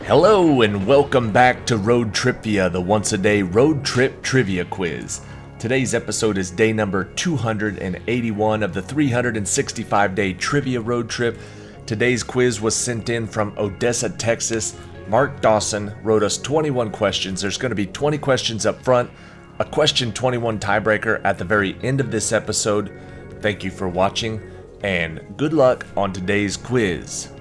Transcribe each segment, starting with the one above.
Hello and welcome back to ROADTRIpVIA, the once-a-day road trip trivia quiz. Today's episode is day number 281 of the 365-day trivia road trip. Today's quiz was sent in from Odessa, Texas. Mark Dawson wrote us 21 questions. There's going to be 20 questions up front, a question 21 tiebreaker at the very end of this episode. Thank you for watching, and good luck on today's quiz.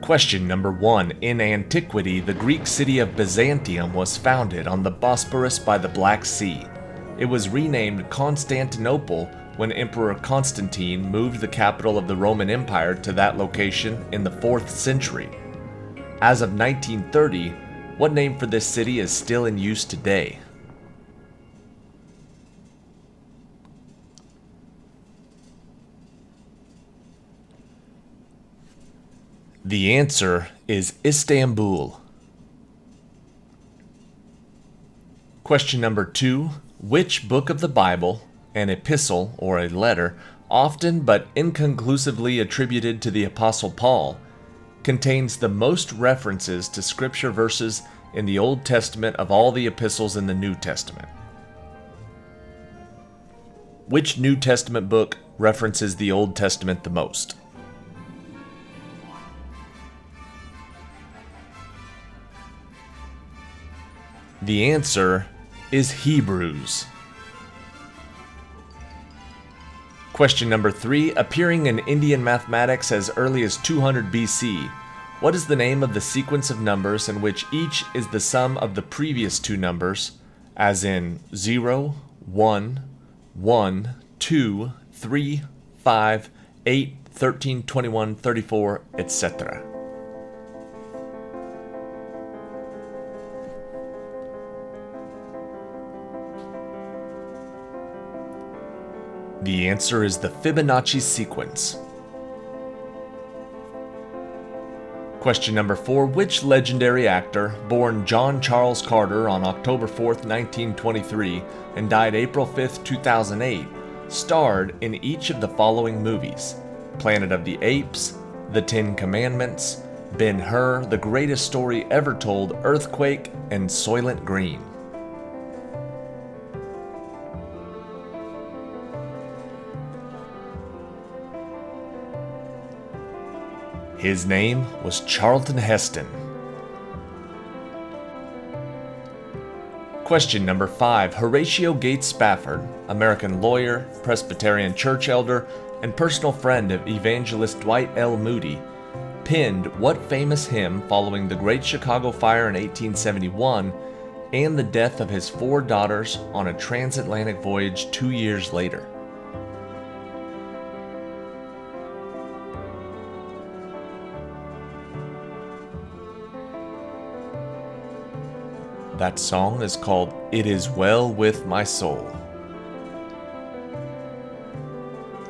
Question number 1. In antiquity, the Greek city of Byzantium was founded on the Bosporus by the Black Sea. It was renamed Constantinople when Emperor Constantine moved the capital of the Roman Empire to that location in the 4th century. As of 1930, what name for this city is still in use today? The answer is Istanbul. Question number 2. Which book of the Bible, an epistle or a letter, often but inconclusively attributed to the Apostle Paul, contains the most references to scripture verses in the Old Testament of all the epistles in the New Testament? Which New Testament book references the Old Testament the most? The answer is Hebrews. Question number 3. Appearing in Indian mathematics as early as 200 BC, what is the name of the sequence of numbers in which each is the sum of the previous two numbers, as in 0, 1, 1, 2, 3, 5, 8, 13, 21, 34, etc.? The answer is the Fibonacci sequence. Question number 4. Which legendary actor, born John Charles Carter on October 4th, 1923, and died April 5th, 2008, starred in each of the following movies: Planet of the Apes, The Ten Commandments, Ben-Hur, The Greatest Story Ever Told, Earthquake, and Soylent Green? His name was Charlton Heston. Question number 5. Horatio Gates Spafford, American lawyer, Presbyterian church elder, and personal friend of evangelist Dwight L. Moody, penned what famous hymn following the Great Chicago Fire in 1871 and the death of his 4 daughters on a transatlantic voyage 2 years later? That song is called It Is Well With My Soul.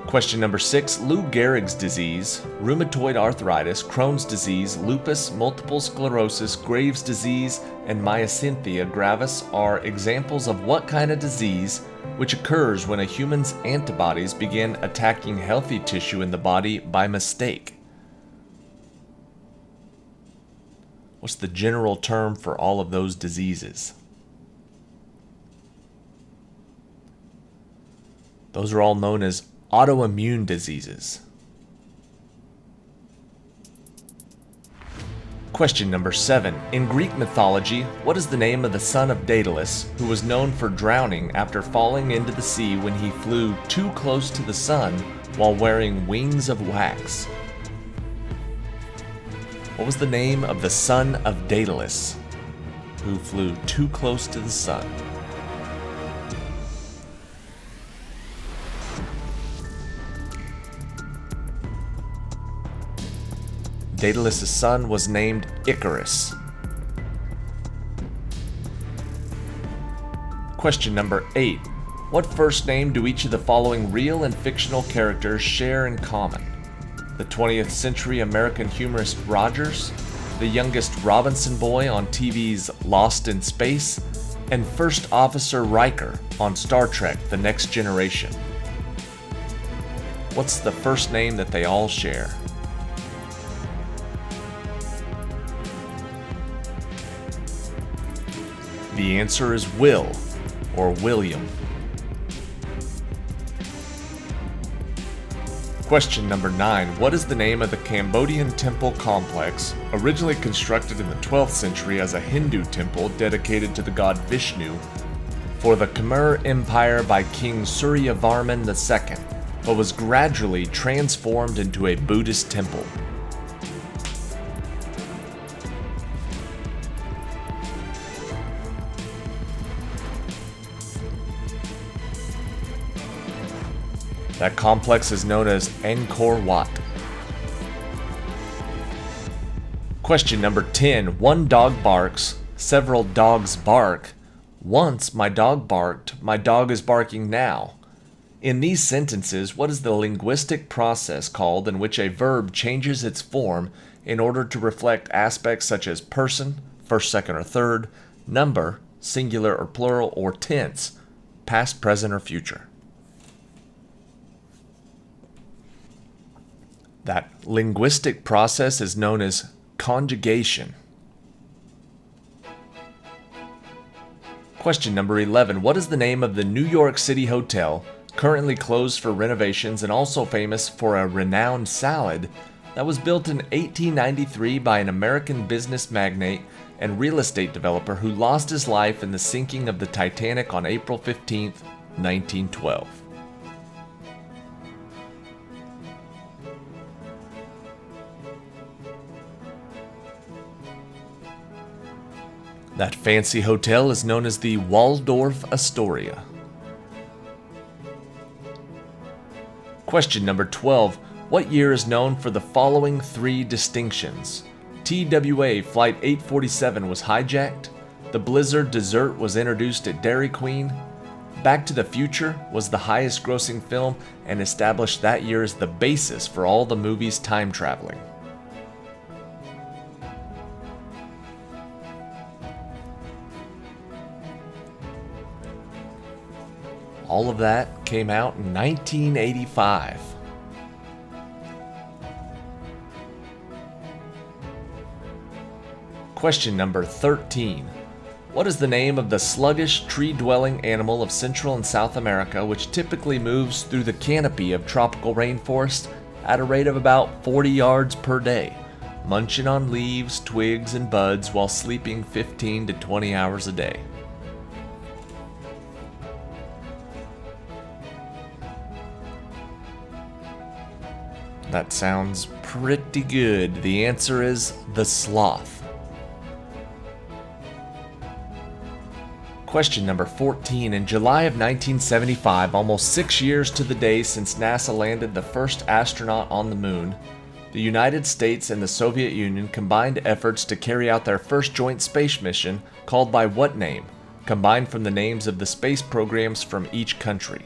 Question number 6. Lou Gehrig's disease, rheumatoid arthritis, Crohn's disease, lupus, multiple sclerosis, Graves' disease, and myasthenia gravis are examples of what kind of disease which occurs when a human's antibodies begin attacking healthy tissue in the body by mistake? What's the general term for all of those diseases? Those are all known as autoimmune diseases. Question number 7. In Greek mythology, what is the name of the son of Daedalus, who was known for drowning after falling into the sea when he flew too close to the sun while wearing wings of wax? What was the name of the son of Daedalus, who flew too close to the sun? Daedalus' son was named Icarus. Question number 8. What first name do each of the following real and fictional characters share in common? The 20th century American humorist Rogers, the youngest Robinson boy on TV's Lost in Space, and First Officer Riker on Star Trek: The Next Generation. What's the first name that they all share? The answer is Will, or William. Question number 9. What is the name of the Cambodian temple complex, originally constructed in the 12th century as a Hindu temple dedicated to the god Vishnu for the Khmer Empire by King Suryavarman II, but was gradually transformed into a Buddhist temple? That complex is known as Angkor Wat. Question number 10. One dog barks, several dogs bark. Once my dog barked, my dog is barking now. In these sentences, what is the linguistic process called in which a verb changes its form in order to reflect aspects such as person, first, second, or third, number, singular or plural, or tense, past, present, or future? That linguistic process is known as conjugation. Question number 11. What is the name of the New York City hotel, currently closed for renovations and also famous for a renowned salad, that was built in 1893 by an American business magnate and real estate developer who lost his life in the sinking of the Titanic on April 15, 1912? That fancy hotel is known as the Waldorf Astoria. Question number 12. What year is known for the following 3 distinctions? TWA Flight 847 was hijacked. The Blizzard dessert was introduced at Dairy Queen. Back to the Future was the highest grossing film and established that year as the basis for all the movies time traveling. All of that came out in 1985. Question number 13. What is the name of the sluggish, tree-dwelling animal of Central and South America which typically moves through the canopy of tropical rainforest at a rate of about 40 yards per day, munching on leaves, twigs, and buds while sleeping 15 to 20 hours a day? That sounds pretty good. The answer is the sloth. Question number 14. In July of 1975, almost 6 years to the day since NASA landed the first astronaut on the moon, the United States and the Soviet Union combined efforts to carry out their first joint space mission, called by what name, combined from the names of the space programs from each country?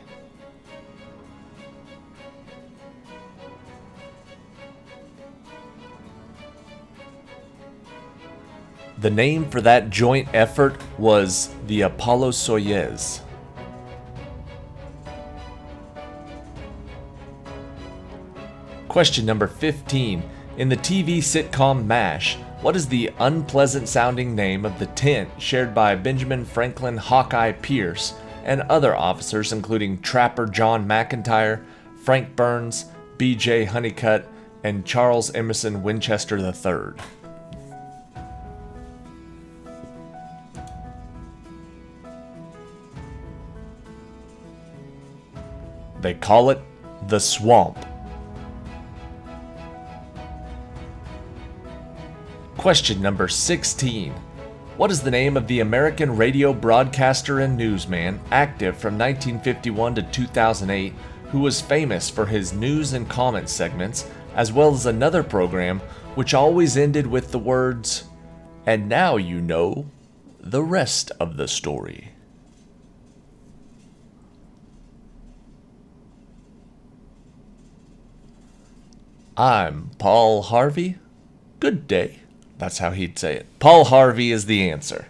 The name for that joint effort was the Apollo-Soyuz. Question number 15. In the TV sitcom MASH, what is the unpleasant-sounding name of the tent shared by Benjamin Franklin Hawkeye Pierce and other officers including Trapper John McIntyre, Frank Burns, B.J. Honeycutt, and Charles Emerson Winchester III? They call it the swamp. Question number 16. What is the name of the American radio broadcaster and newsman, active from 1951 to 2008, who was famous for his news and comment segments, as well as another program which always ended with the words, "And now you know the rest of the story"? I'm Paul Harvey. Good day. That's how he'd say it. Paul Harvey is the answer.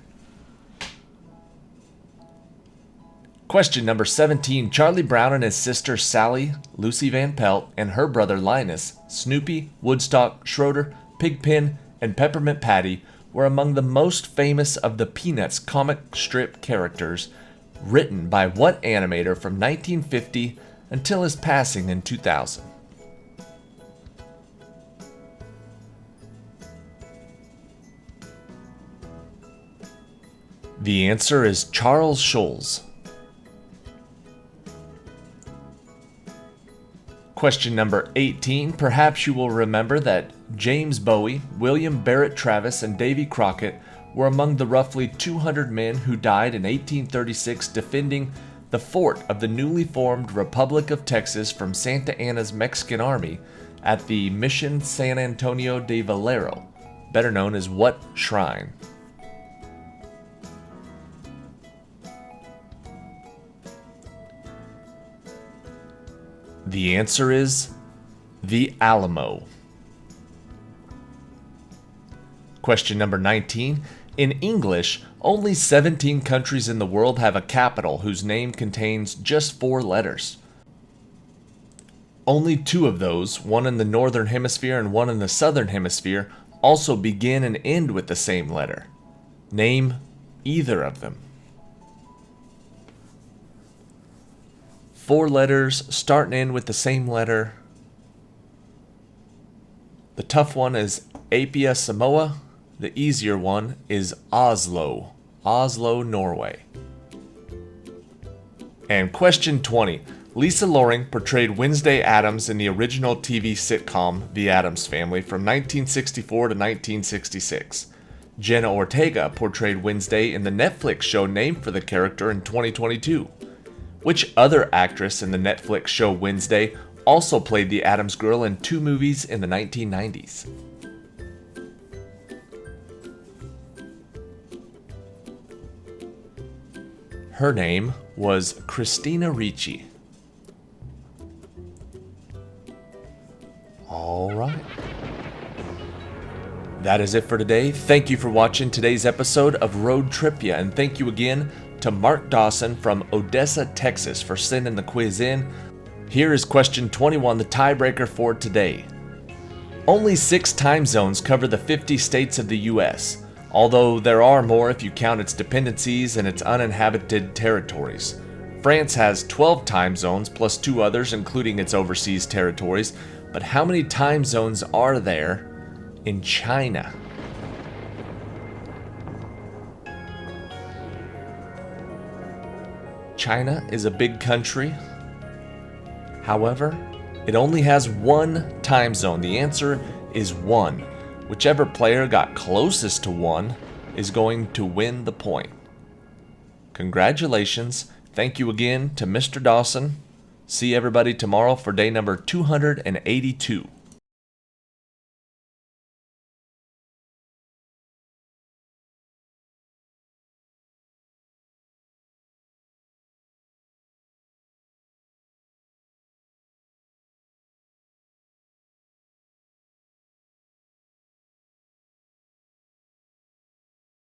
Question number 17. Charlie Brown and his sister Sally, Lucy Van Pelt, and her brother Linus, Snoopy, Woodstock, Schroeder, Pigpen, and Peppermint Patty were among the most famous of the Peanuts comic strip characters written by what animator from 1950 until his passing in 2000? The answer is Charles Schulz. Question number 18. Perhaps you will remember that James Bowie, William Barrett Travis, and Davy Crockett were among the roughly 200 men who died in 1836 defending the fort of the newly formed Republic of Texas from Santa Anna's Mexican army at the Mission San Antonio de Valero, better known as what shrine? The answer is the Alamo. Question number 19. In English, only 17 countries in the world have a capital whose name contains just 4 letters. Only 2 of those, one in the northern hemisphere and one in the southern hemisphere, also begin and end with the same letter. Name either of them. 4 letters starting in with the same letter. The tough one is Apia Samoa. The easier one is Oslo. Oslo, Norway. And question 20. Lisa Loring portrayed Wednesday Addams in the original TV sitcom The Addams Family from 1964 to 1966. Jenna Ortega portrayed Wednesday in the Netflix show named for the character in 2022. Which other actress in the Netflix show Wednesday also played the Addams Girl in 2 movies in the 1990s? Her name was Christina Ricci. All right. That is it for today. Thank you for watching today's episode of ROADTRIpVIA, and thank you again to Mark Dawson from Odessa, Texas for sending the quiz in. Here is question 21, the tiebreaker for today. Only 6 time zones cover the 50 states of the U.S., although there are more if you count its dependencies and its uninhabited territories. France has 12 time zones plus 2 others, including its overseas territories, but how many time zones are there in China? China is a big country. However, it only has 1 time zone. The answer is 1. Whichever player got closest to 1 is going to win the point. Congratulations. Thank you again to Mr. Dawson. See everybody tomorrow for day number 282.